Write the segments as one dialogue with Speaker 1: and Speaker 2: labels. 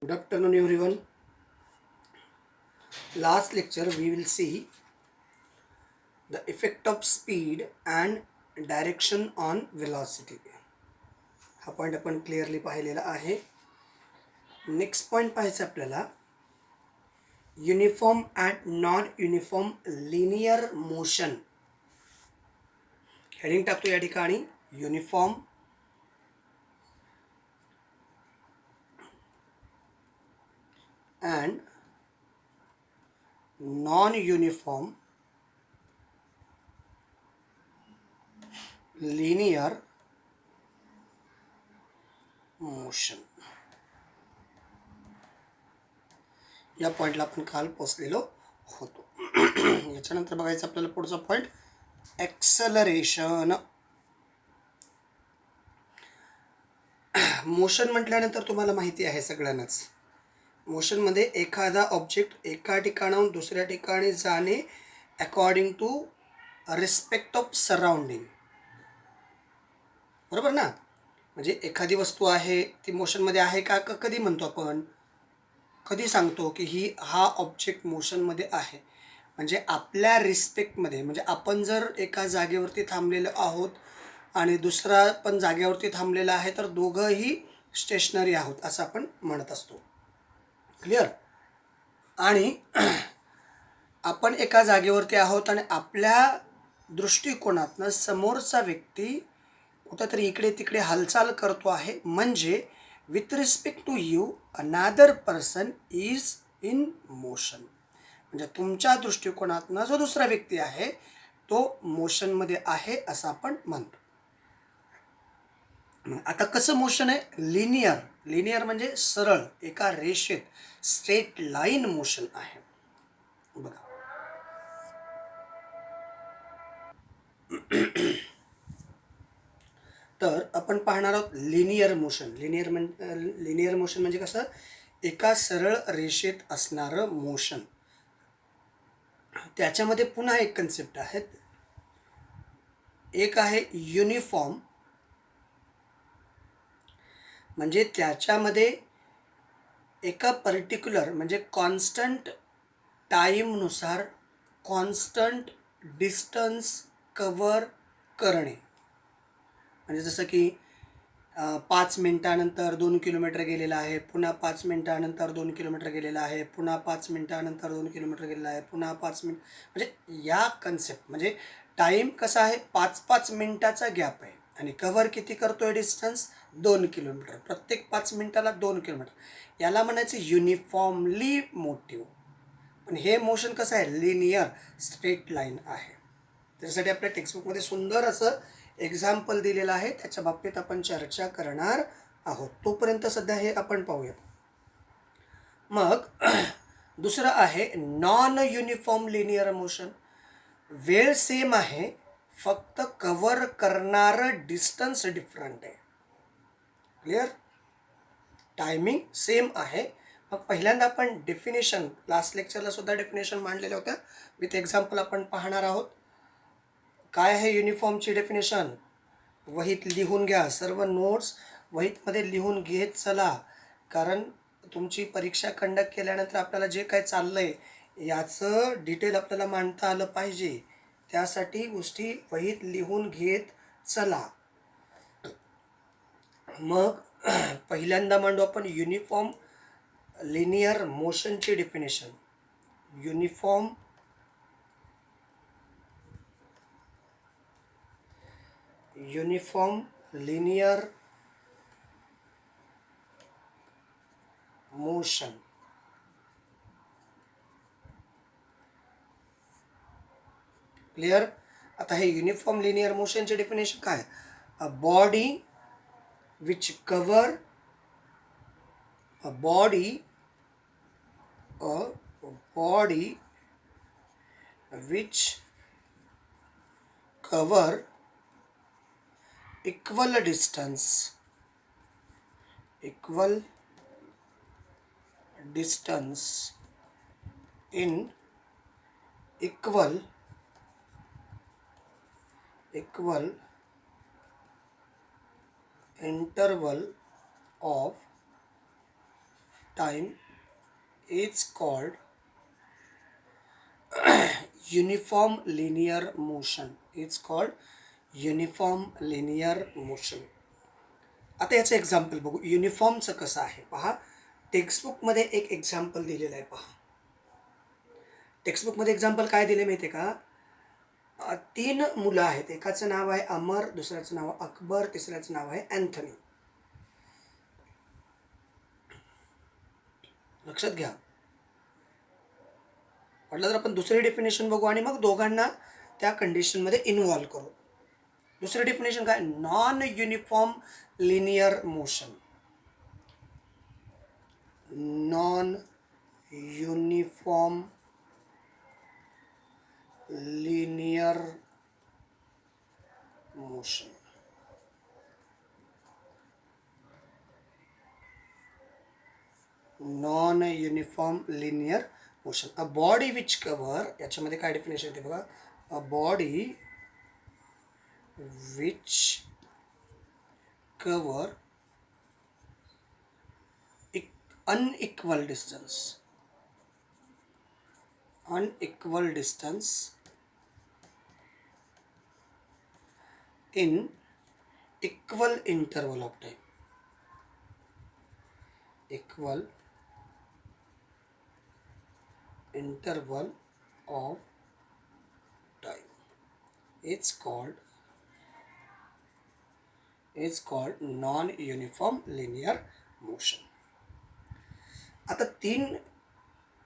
Speaker 1: Good afternoon, everyone. Last lecture we will see the effect of speed and direction on velocity. हा point आपण clearly पाहिलेला आहे. Next point पाहायचं आपल्याला uniform and non uniform linear motion. Heading टाकतो या ठिकाणी uniform and non uniform linear motion. या पॉईंटला आपण काल पोचलेलो होतो. याच्यानंतर बघायचं आपल्याला पुढचा पॉईंट एक्सेलरेशन. मोशन म्हटल्यानंतर तुम्हाला माहिती आहे सगळ्यांनाच, मोशनमध्ये एखादा ऑब्जेक्ट एका ठिकाणाहून दुसऱ्या ठिकाणी जाणे according to respect of surrounding. बरोबर ना? म्हणजे एखादी वस्तू आहे ती मोशनमध्ये आहे का कधी म्हणतो आपण, कधी सांगतो की हा ऑब्जेक्ट मोशनमध्ये आहे म्हणजे आपल्या रिस्पेक्टमध्ये. म्हणजे आपण जर एका जागेवरती थांबलेलो आहोत आणि दुसरा पण जागेवरती थांबलेला आहे तर दोघंही स्टेशनरी आहोत असं आपण म्हणत असतो. क्लिअर? आणि आपण एका जागेवरती आहोत आणि आपल्या दृष्टिकोनातनं समोरचा व्यक्ती कुठंतरी इकडे तिकडे हालचाल करतो आहे, म्हणजे with respect to you another person is in motion. म्हणजे तुमच्या दृष्टिकोनातनं जो दुसरा व्यक्ती आहे तो मोशनमध्ये आहे असं आपण म्हणतो. आता कसं मोशन आहे? लिनियर. लिनियर म्हणजे सरळ एका रेषेत स्ट्रेट लाईन मोशन आहे. बघा तर आपण पाहणार आहोत लिनियर मोशन. लिनियर मोशन म्हणजे कसं? एका सरळ रेषेत असणारं मोशन. त्याच्यामध्ये पुन्हा एक कन्सेप्ट आहेत. एक आहे युनिफॉर्म, म्हणजे त्याच्यामध्ये एका पर्टिक्युलर म्हणजे कॉन्स्टंट टाईमनुसार कॉन्स्टंट डिस्टन्स कवर करणे. म्हणजे जसं की 5 मिनिटानंतर 2 किलोमीटर गेलेला आहे, पुन्हा 5 मिनिटानंतर 2 किलोमीटर गेलेला आहे, पुन्हा 5 मिनिटानंतर 2 किलोमीटर गेलेला आहे, पुन्हा 5 मिनिट. म्हणजे या कन्सेप्ट म्हणजे टाईम कसा आहे, 5-5 मिनिटाचा गॅप आहे आणि कव्हर किती करतो आहे डिस्टन्स? 2 किलोमीटर. प्रत्येक 5 मिनिटाला 2 किलोमीटर. याला म्हणायचं युनिफॉर्मली मोटिव्ह. पण हे मोशन कसं आहे? लिनियर स्ट्रेट लाईन आहे. त्यासाठी आपल्या टेक्स्टबुकमध्ये सुंदर असं एक्झाम्पल दिलेलं आहे, त्याच्या बाबतीत आपण चर्चा करणार आहोत. तोपर्यंत सध्या हे आपण पाहूया. मग दुसरं आहे नॉन युनिफॉर्म लिनियर मोशन. वेळ सेम आहे, फक्त कव्हर करणारं डिस्टन्स डिफरंट आहे. क्लिअर? टायमिंग सेम आहे. मग पहिल्यांदा आपण डेफिनेशन, लास्ट लेक्चरला सुद्धा डेफिनेशन मांडलेल्या होत्या, विथ एक्झाम्पल आपण पाहणार आहोत. काय आहे युनिफॉर्मची डेफिनेशन? वहीत लिहून घ्या. सर्व नोट्स वहीतमध्ये लिहून घेत चला, कारण तुमची परीक्षा कंडक्ट केल्यानंतर आपल्याला जे काय चाललं आहे याचं डिटेल आपल्याला मांडता आलं पाहिजे. त्यासाठी गोष्टी वहीत लिहून घेत चला. मग पहिल्यांदा मांडू आपण युनिफॉर्म लिनियर मोशनची definition. Uniform linear motion. Clear? आता हे युनिफॉर्म लिनियर मोशनचे डेफिनेशन काय? A body which cover a body which cover equal distance in equal interval of time is called uniform linear motion. It's called uniform linear motion. आता याचं example बघू. युनिफॉर्मचं कसं आहे पहा. टेक्स्टबुकमध्ये एक एक्झाम्पल दिलेलं आहे पहा. टेक्स्टबुकमध्ये एक्झाम्पल काय दिले माहिती आहे का? 3 मुलं आहेत. एकाचं नाव आहे अमर, दुसऱ्याचं नाव अकबर, तिसऱ्याचं नाव आहे अँथनी. लक्षात घ्या. म्हटलं तर आपण दुसरी डेफिनेशन बघू आणि मग दोघांना त्या कंडिशनमध्ये इन्व्हॉल्व करू. दुसरी डेफिनेशन काय? Non uniform linear motion. Non uniform linear motion. Non uniform linear motion. A body which cover, याच्यामध्ये काय डेफिनेशन येते बघा. अ body which cover unequal distance in equal interval of time. Equal interval of time. It's called non-uniform linear motion. आता 3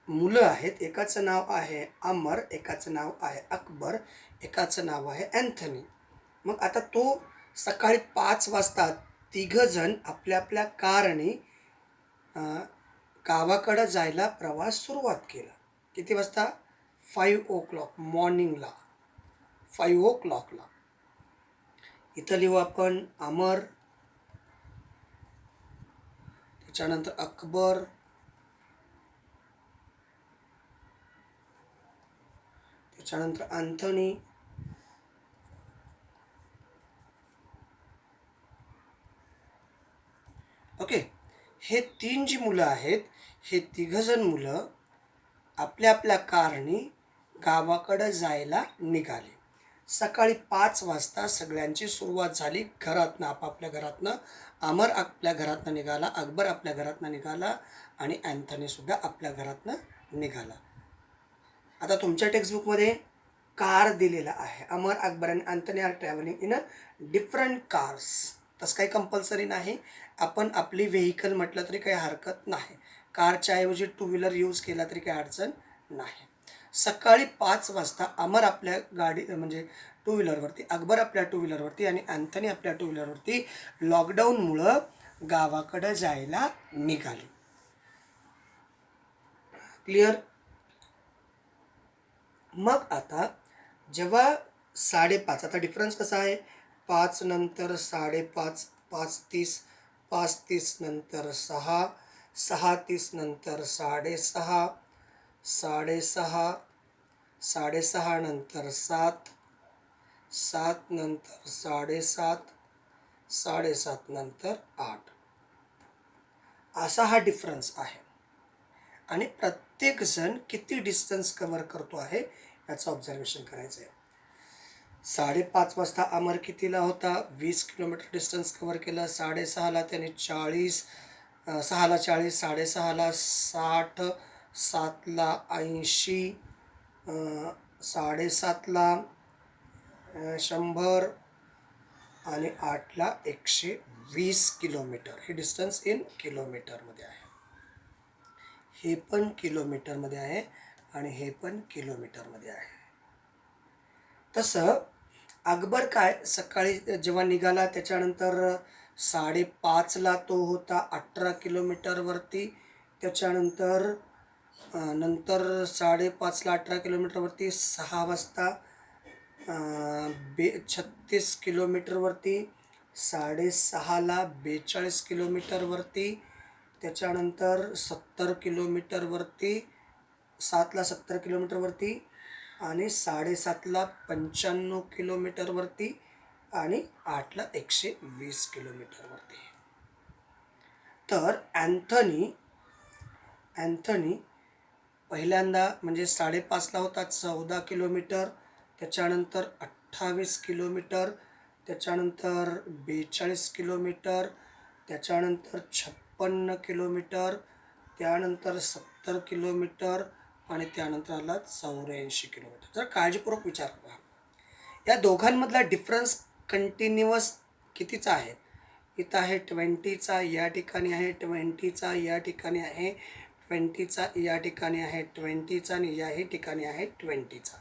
Speaker 1: मुलं आहेत. एकाचं नाव आहे अमर, एकाचं नाव आहे अकबर, एकाचं नाव आहे अँथनी. मग आता तो सकाळी 5 वाजता तिघंजण आपल्या आपल्या कारने गावाकडं जायला प्रवास सुरुवात केला. किती वाजता? 5 o'clock मॉर्निंगला. 5 o'clockला. इथं लिहू आपण अमर, त्याच्यानंतर अकबर, त्याच्यानंतर अँथनी, ओके. हे 3 जी मुलं आहेत, हे तिघंजण मुलं आपल्या आपल्या कारने गावाकडं जायला निघाले. सकाळी 5 वाजता सगळ्यांची सुरुवात झाली घरातनं, आपापल्या घरातनं. अमर आपल्या घरातनं निघाला, अकबर आपल्या घरातनं निघाला आणि अँथनीसुद्धा आपल्या घरातनं निघाला. आता तुमच्या टेक्स्टबुकमध्ये कार दिलेला आहे. अमर, अकबर आणि Anthony are travelling in a different cars. तसं काही कंपल्सरी नाही. आपण आपली व्हेकल म्हटलं तरी काही हरकत नाही. कारच्या ऐवजी 2 व्हीलर यूज केला तरी काही अडचण नाही. सकाळी 5 वाजता अमर आपल्या गाडी म्हणजे 2 व्हीलरवरती, अकबर आपल्या 2 व्हीलरवरती आणि अँथनी आपल्या 2 व्हीलरवरती लॉकडाऊनमुळं गावाकडं जायला निघाले. क्लिअर? मग आता जेव्हा 5:30, आता डिफरन्स कसा आहे? 5 नंतर 5:30, 5:30, 5:30 नंतर 6, 6:30 नंतर 6:30, 6:30, 6:30 नंतर 7, 7 नंतर 7:30, 7:30 नंतर 8. असा हा डिफरन्स आहे. आणि प्रत्येकजण किती डिस्टन्स कव्हर करतो आहे याचं ऑब्झर्वेशन करायचं आहे. 5:30 वाजता अमर कितीला होता? 20 किलोमीटर डिस्टन्स कव्हर केलं. 6:30ला त्याने 40, 6ला 40, 6:30ला 60, 7ला 80, 7:30ला 100 आणि 8ला 120 किलोमीटर. हे डिस्टन्स इन किलोमीटरमध्ये आहे. हे पण किलोमीटरमध्ये आहे आणि हे पण किलोमीटरमध्ये आहे. तसं अकबर काय सकाळी जेव्हा निघाला त्याच्यानंतर 5:30ला तो होता 18 किलोमीटरवरती. त्याच्यानंतर नंतर 5:30ला 18 किलोमीटरवरती, 6 वाजता 36 किलोमीटरवरती, 6:30ला 42 किलोमीटरवरती, त्याच्यानंतर 70 किलोमीटरवरती, 7ला 70 किलोमीटरवरती आणि 7:30ला 95 किलोमीटरवरती आणि 8ला 120 किलोमीटरवरती. तर अँथनी अँथनी पहिल्यांदा म्हणजे 5.5ला होता 14 किलोमीटर, त्याच्यानंतर 28 किलोमीटर, त्याच्यानंतर 42 किलोमीटर, त्याच्यानंतर 56 किलोमीटर, त्यानंतर 70 किलोमीटर आणि त्यानंतर आला 84 किलोमीटर. जर काळजीपूर्वक विचार करा, या दोघांमधला डिफरन्स कंटिन्युअस कितीचा आहे? इथं आहे 20चा, या ठिकाणी आहे 20चा, या ठिकाणी आहे 20चा, या ठिकाणी आहे 20चा आणि याही ठिकाणी आहे 20चा.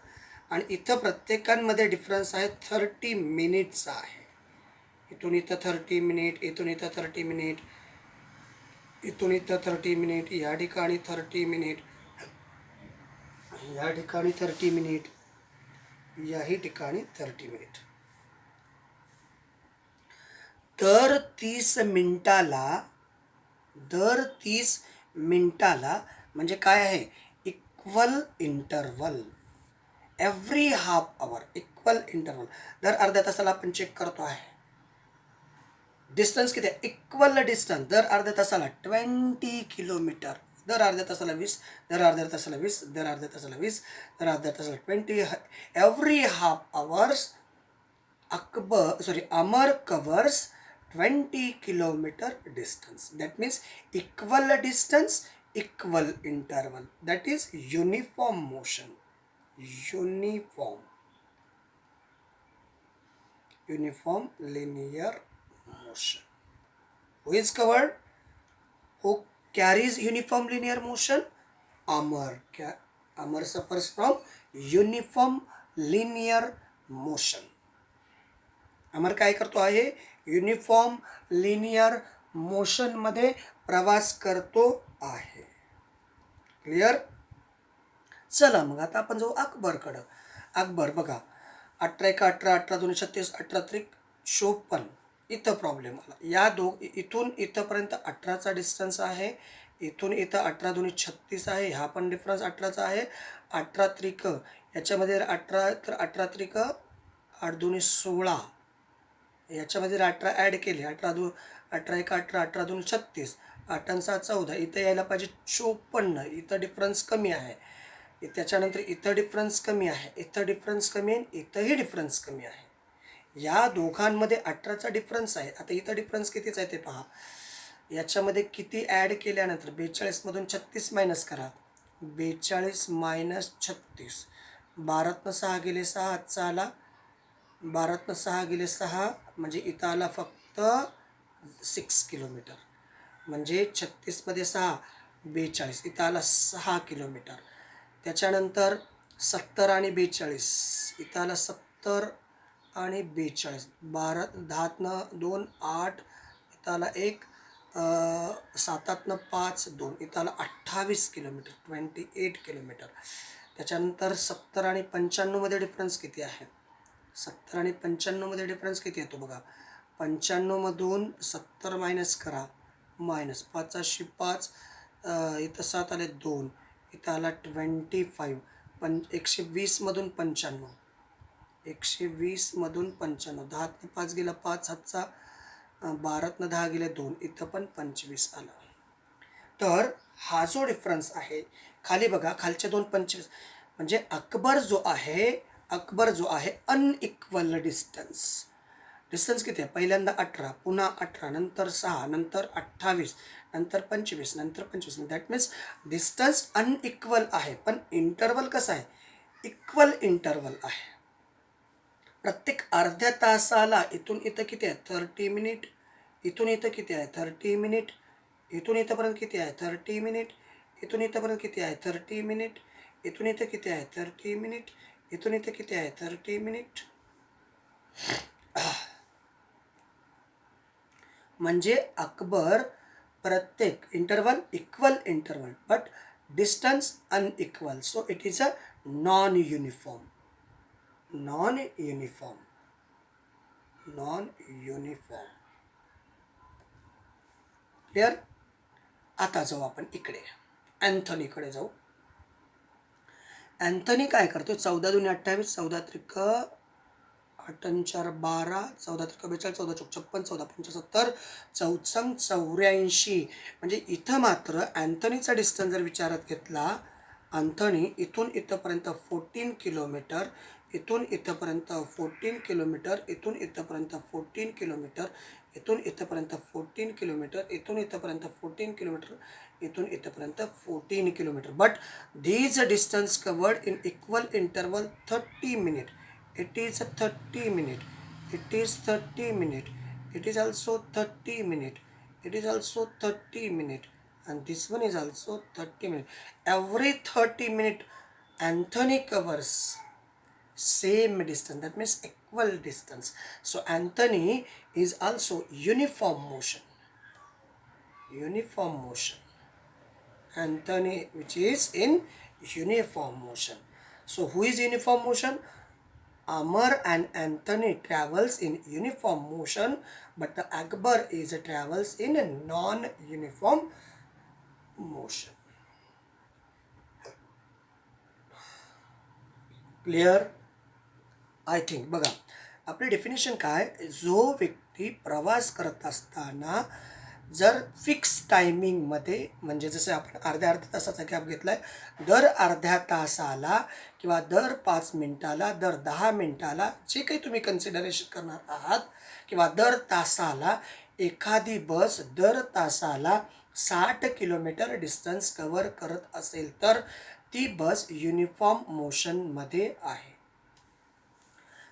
Speaker 1: आणि इथं प्रत्येकांमध्ये डिफरन्स आहे 30 मिनिटचा आहे. इथून इथं 30 मिनिट, इथून इथं 30 मिनिट, इथून इथं 30 मिनिट, या ठिकाणी 30 मिनिट, या ठिकाणी 30 मिनिट, याही ठिकाणी 30 मिनिट. दर 30 मिनिटाला म्हणजे काय आहे? Equal interval. Every half hour equal interval. दर अर्ध्या तासाला आपण चेक करतो आहे. डिस्टन्स किती आहे? इक्वल डिस्टन्स दर अर्ध्या तासाला 20 किलोमीटर, दर अर्ध्या तासाला 20, दर अर्ध्या तासाला 20, दर अर्ध्या तासाला 20, दर अर्ध्या तासाला 20. Every half hours Amar covers 20 kilometer distance. That means equal distance, equal interval. That is uniform motion. Uniform linear motion. Who is covered? Who carries uniform linear motion? Amar. Amar suffers from uniform linear motion. अमर काय करतो आहे? Uniform linear मोशनमध्ये प्रवास करतो आहे. Clear? चला मग आता आपण जाऊ अकबरकडं. अकबर बघा, 18 1 18, 18 2 36, 18 3 54. इथं प्रॉब्लेम आला. इथून इथंपर्यंत 18चा डिस्टन्स आहे, इथून इथं 18 2 36 आहे, हा पण डिफरन्स 18चा आहे. 18 3 याच्यामध्ये 18 तर 18 3 8 2 16, याच्यामध्ये 18 ॲड केले, 18 1 18, 18 2 36, 8 आणि 7 14, इथं यायला पाहिजे 54. इथं डिफरन्स कमी आहे. त्याच्यानंतर इथं डिफरन्स कमी आहे, इथं डिफरन्स कमी आहे, इथंही डिफरन्स कमी आहे. या दोघांमध्ये 18चा डिफरन्स आहे. आता इथं डिफरन्स कितीच आहे ते पहा. याच्यामध्ये किती ॲड केल्यानंतर 42मधून 36 मायनस करा. 42 मायनस 36, 12तनं 6 गेले 6, आजचा आला 12तनं 6 गेले 6, म्हणजे इथं आला फक्त 6 किलोमीटर. म्हणजे 36मध्ये 6 42, इथं आला 6 किलोमीटर. त्याच्यानंतर 70 आणि 42, इथं आला 70 आणि 42, 12 10तनं 2 8, इथं आला 1, 7तनं 5 2, इथं आला 28 किलोमीटर, 28 किलोमीटर. त्याच्यानंतर 70 आणि 95मध्ये डिफरन्स किती आहे? 70 आणि 95मध्ये डिफरन्स किती येतो बघा. 95मधून 70 मायनस करा, मायनस 5 5, इथं 7 आले 2, इथं आला 25. 120मधून 95, 120मधून 95, 10तनं 5 गेला 5, हातचा 12तनं 10 गेले 2, इथं पण 25 आला. तर हा जो डिफरन्स आहे खाली बघा, खालचे 2 25, म्हणजे अकबर जो आहे अनइक्वल डिस्टन्स किती आहे? पहिल्यांदा 18, पुन्हा 18, नंतर 6, नंतर 28, नंतर 25, नंतर 25. दॅट मीन्स डिस्टन्स अनइक्वल आहे, पण इंटरवल कसं आहे? इक्वल इंटरवल आहे. प्रत्येक अर्ध्या तासाला इथून इथं किती आहे? 30 मिनिट. इथून इथं किती आहे? 30 मिनिट. इथून इथंपर्यंत किती आहे? 30 मिनिट. इथून इथंपर्यंत किती आहे? 30 मिनिट. इथून इथं किती आहे? 30 मिनिट. इथून इथं किती आहे? 30 मिनिट. म्हणजे अकबर प्रत्येक interval equal interval, but distance unequal. So it is a non uniform. Clear? आता जाऊ आपण इकडे, अँथनीकडे जाऊ. अँथनी काय करतो? 14 2 28, 14 3 8 आणि 4 12, 14 त्रिक 42, 14 चौक 56, 14 75, चौचंग 84. म्हणजे इथं मात्र अँथनीचा डिस्टन्स जर विचारात घेतला, अँथनी इथून इथंपर्यंत 14 किलोमीटर, इथून इथंपर्यंत 14 किलोमीटर, इथून इथंपर्यंत 14 किलोमीटर, इथून इथंपर्यंत 14 किलोमीटर, इथून इथंपर्यंत 14 किलोमीटर, इथून इथंपर्यंत 14 kilometre. But these distance covered in equal interval 30 minute. It is a 30 minute. It is 30 minute. It is also 30 minute. It is also 30 minute. And this one is also 30 minute. Every 30 minute Anthony covers same distance. That means equal distance. So Anthony is also uniform motion. Uniform motion. Anthony, which is in uniform motion. So who is uniform motion? Amar and Anthony travels in uniform motion, but the Akbar is travels in a non-uniform motion. Clear? I think. बघा, आपली definition काय, जो व्यक्ती प्रवास करत असताना जर fix टायमिंगमध्ये, म्हणजे जसं आपण अर्ध्या तासाचा गॅप घेतला आहे, दर अर्ध्या तासाला किंवा दर 5 मिनटाला, दर 10 मिनटाला, जे काही तुम्ही कन्सिडरेशन करणार आहात, किंवा दर तासाला एखादी बस दर तासाला 60 किलोमीटर डिस्टन्स कवर करत असेल तर ती बस युनिफॉर्म मोशनमध्ये आहे.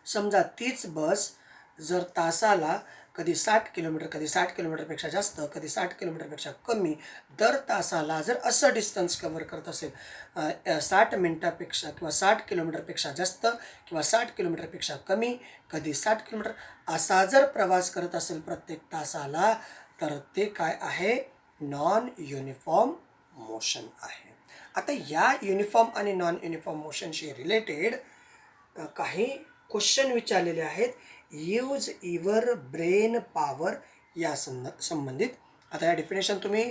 Speaker 1: समजा तीच बस जर तासाला कधी 60 किलोमीटर, कधी 60 किलोमीटरपेक्षा जास्त, कधी 60 किलोमीटरपेक्षा कमी, दर तासाला जर असं डिस्टन्स कवर करत असेल, 60 मिनटापेक्षा किंवा 60 किलोमीटरपेक्षा जास्त किंवा 60 किलोमीटरपेक्षा कमी, कधी 60 किलोमीटर, असा जर प्रवास करत असेल प्रत्येक तासाला, तर ते काय आहे, नॉन युनिफॉर्म मोशन आहे. आता या युनिफॉर्म आणि नॉन युनिफॉर्म मोशनशी रिलेटेड काही क्वेश्चन विचारलेले आहेत, यूज युअर ब्रेन पॉवर या संबंधित. आता या डेफिनेशन तुम्ही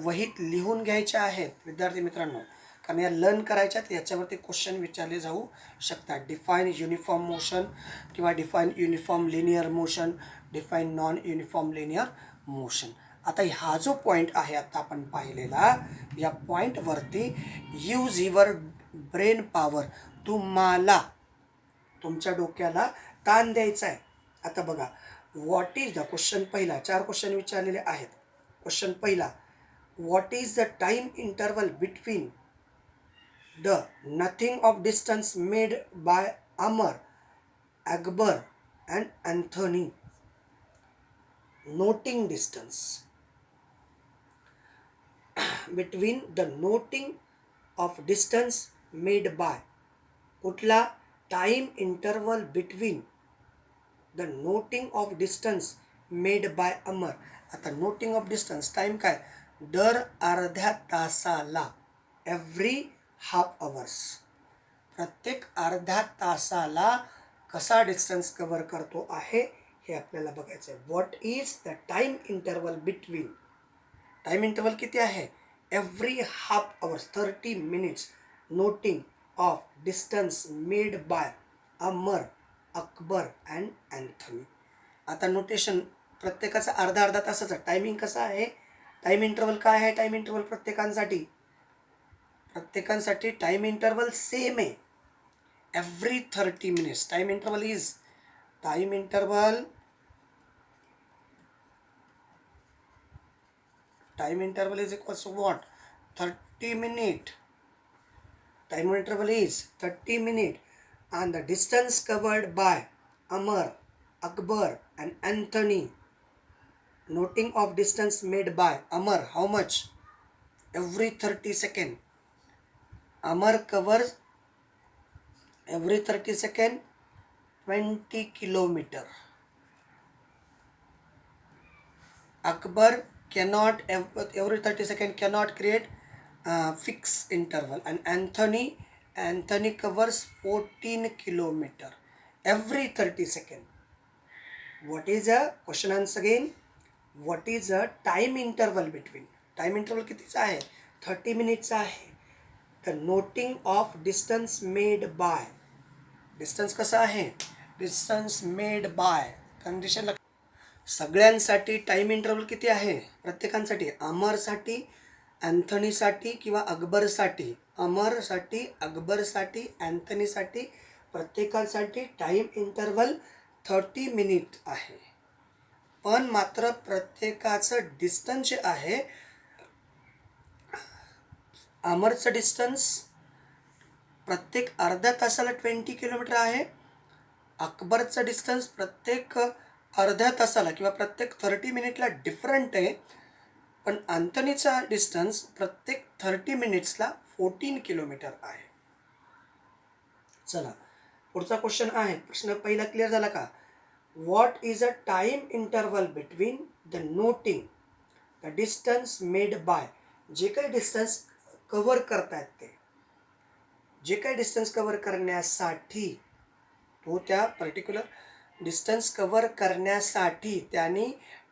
Speaker 1: वहीत लिहून घ्यायच्या आहेत विद्यार्थी मित्रांनो, कारण या लर्न करायच्यात, याच्यावरती क्वेश्चन विचारले जाऊ शकतात. डिफाईन युनिफॉर्म मोशन किंवा define uniform linear motion, define non uniform linear motion. आता हा जो पॉईंट आहे आता आपण पाहिलेला, या पॉईंटवरती यूज युअर ब्रेन पॉवर, तुम्हाला तुमच्या डोक्याला ताण द्यायचा आहे. आता बघा, व्हॉट इज द क्वेश्चन पहिला, 4 क्वेश्चन विचारलेले आहेत. क्वेश्चन पहिला, what is the time interval between the nothing of distance made by Amar, Akbar and Anthony. Noting distance between the noting of distance made by, कुठला, time interval between the noting of distance made by Amar. आता noting of distance, time काय, दर अर्ध्या तासाला, every half hours, प्रत्येक अर्ध्या तासाला कसा डिस्टन्स कव्हर करतो आहे हे आपल्याला बघायचं आहे. What is the time interval between, time interval किती आहे, every half hours, 30 minutes, noting of distance made by Amar, Akbar and Anthony. आता नोटेशन प्रत्येकाचा अर्धा अर्धा तासाचा. टायमिंग कसा आहे, टाइम इंटरवल काय आहे, टाइम इंटरवल प्रत्येकांसाठी टाइम इंटरवल सेम आहे, every 30 minutes. Time interval is equals to what, 30 minute. Time interval is 30 minutes, and the distance covered by Amar, Akbar and Anthony, noting of distance made by Amar, how much, every 30 seconds. Amar covers every 30 seconds 20 kilometer. Akbar cannot, every 30 seconds cannot create fixed interval, and Anthony covers 14 kilometer every 30 seconds. What is a question answer again? What is a time interval between? Time interval कितीचा आहे, 30 मिनिटचा आहे. The noting of distance made by, distance कसा आहे, distance made bye condition. सगळ्यांसाठी time interval किती आहे? प्रत्येकांसाठी, अमरसाठी, अँथनीसाठी किंवा अकबरसाठी, अमरसाठी, अकबरसाठी, अँथनीसाठी, प्रत्येकासाठी टाईम इंटरवल 30 मिनिट आहे. पण मात्र प्रत्येकाचं डिस्टन्स जे आहे, अमरचं डिस्टन्स प्रत्येक अर्ध्या तासाला 20 किलोमीटर आहे. अकबरचं डिस्टन्स प्रत्येक अर्ध्या तासाला किंवा प्रत्येक 30 मिनिटला डिफरंट आहे. पण अँथनीचा डिस्टन्स प्रत्येक 30 मिनिट्सला 14 किलोमीटर आहे. चला पुढचा क्वेश्चन आहे. प्रश्न पहिला क्लिअर झाला का? What is a time interval between the noting the distance made bye, जे काही डिस्टन्स कव्हर करतायत ते, जे काही डिस्टन्स कव्हर करण्यासाठी, तो त्या पर्टिक्युलर डिस्टन्स कव्हर करण्यासाठी त्यांनी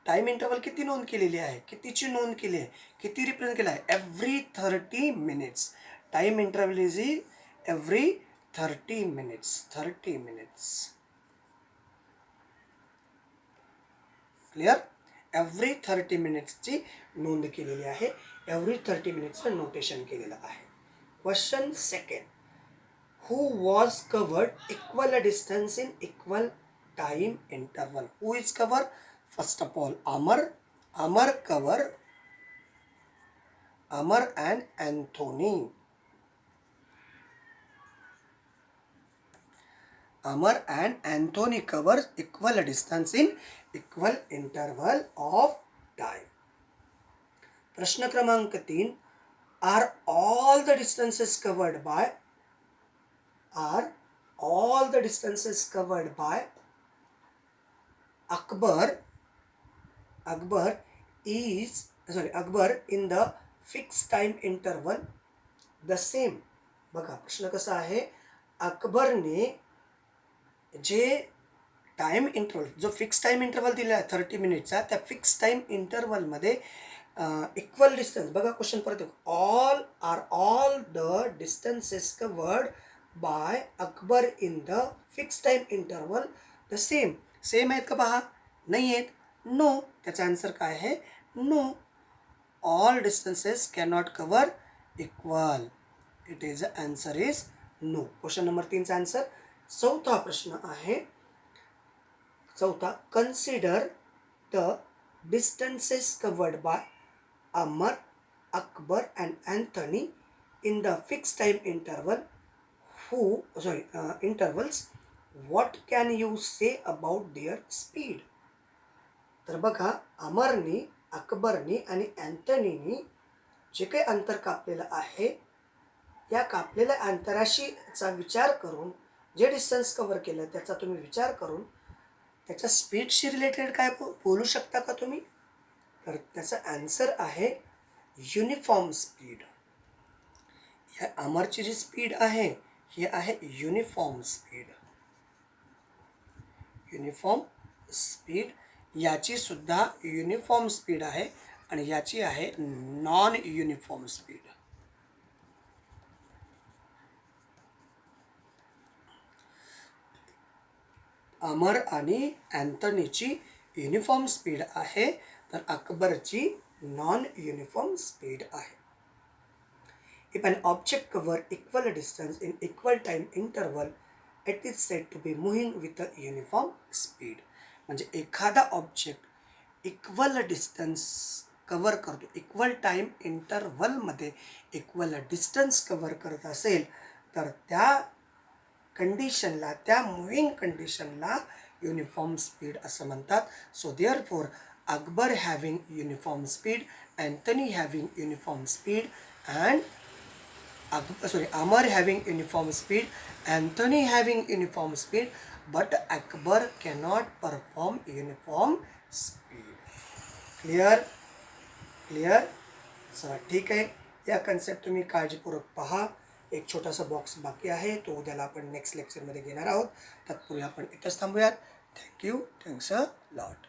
Speaker 1: टाईम इंटरवल किती नोंद केलेली आहे, कितीची नोंद केली आहे, किती रिप्रेझेंट केला आहे? Every 30 minutes. Time interval is every 30 minutes. 30 minutes. Clear? Every 30 मिनिट्सची नोंद केलेली आहे. एव्हरी 30 मिनिट्सचं नोटेशन केलेलं आहे. Question second. Who was covered equal distance in equal time interval? Who is covered? First of all, Amar cover, Amar and Anthony. Amar and Anthony cover equal distance in equal interval of time. प्रश्न क्रमांक 3. Are all the distances covered by Akbar in the fixed time interval the same? बघा प्रश्न कसा आहे, अकबरने जे time interval, जो fix time interval दिला आहे 30 मिनिटचा, त्या फिक्स टाईम इंटरवलमध्ये इक्वल डिस्टन्स, बघा क्वेश्चन परत, all the distances covered bye Akbar in the fix time interval the same. Same आहेत का पहा? नाही आहेत. नो. त्याचा आन्सर काय आहे? No. All distances cannot cover equal. It is answer is no. Question number 3चा आन्सर. चौथा प्रश्न आहे. चौथा. Consider the distances covered by Amar, Akbar and Anthony in the fix time interval. intervals. What can you say about their speed? तर बघा, अमरनी, अकबरनी आणि अँथनीनी जे काही अंतर कापलेलं आहे, या कापलेल्या अंतराशीचा विचार करून, जे डिस्टन्स कव्हर केलं त्याचा तुम्ही विचार करून त्याच्या स्पीडशी रिलेटेड काय बोलू शकता का तुम्ही? तर त्याचा आन्सर आहे युनिफॉर्म स्पीड. या अमरची जी स्पीड आहे ही आहे युनिफॉर्म स्पीड. Uniform speed. याची सुद्धा युनिफॉर्म स्पीड आहे आणि याची आहे नॉन युनिफॉर्म स्पीड. अमर आणि अँथनीची युनिफॉर्म स्पीड आहे, तर अकबरची नॉन युनिफॉर्म स्पीड आहे. If an object cover equal distance in equal time interval, it is said to be moving with a uniform speed. म्हणजे एखादा ऑब्जेक्ट इक्वल डिस्टन्स कवर करतो, equal time इंटरवलमध्ये equal distance cover करत असेल, तर त्या कंडिशनला, त्या मुव्हिंग कंडिशनला युनिफॉर्म स्पीड असं म्हणतात. So therefore Akbar having uniform speed, Anthony having uniform speed, and Amar having uniform speed, Anthony having uniform speed, but Akbar cannot perform uniform speed. Clear? चला ठीक आहे. या कन्सेप्ट तुम्ही काळजीपूर्वक पहा. एक छोटासा बॉक्स बाकी आहे, तो उद्याला आपण नेक्स्ट लेक्चरमध्ये घेणार आहोत. तत्पूर्वी आपण इथंच थांबूयात. थँक्यू. Thanks a lot.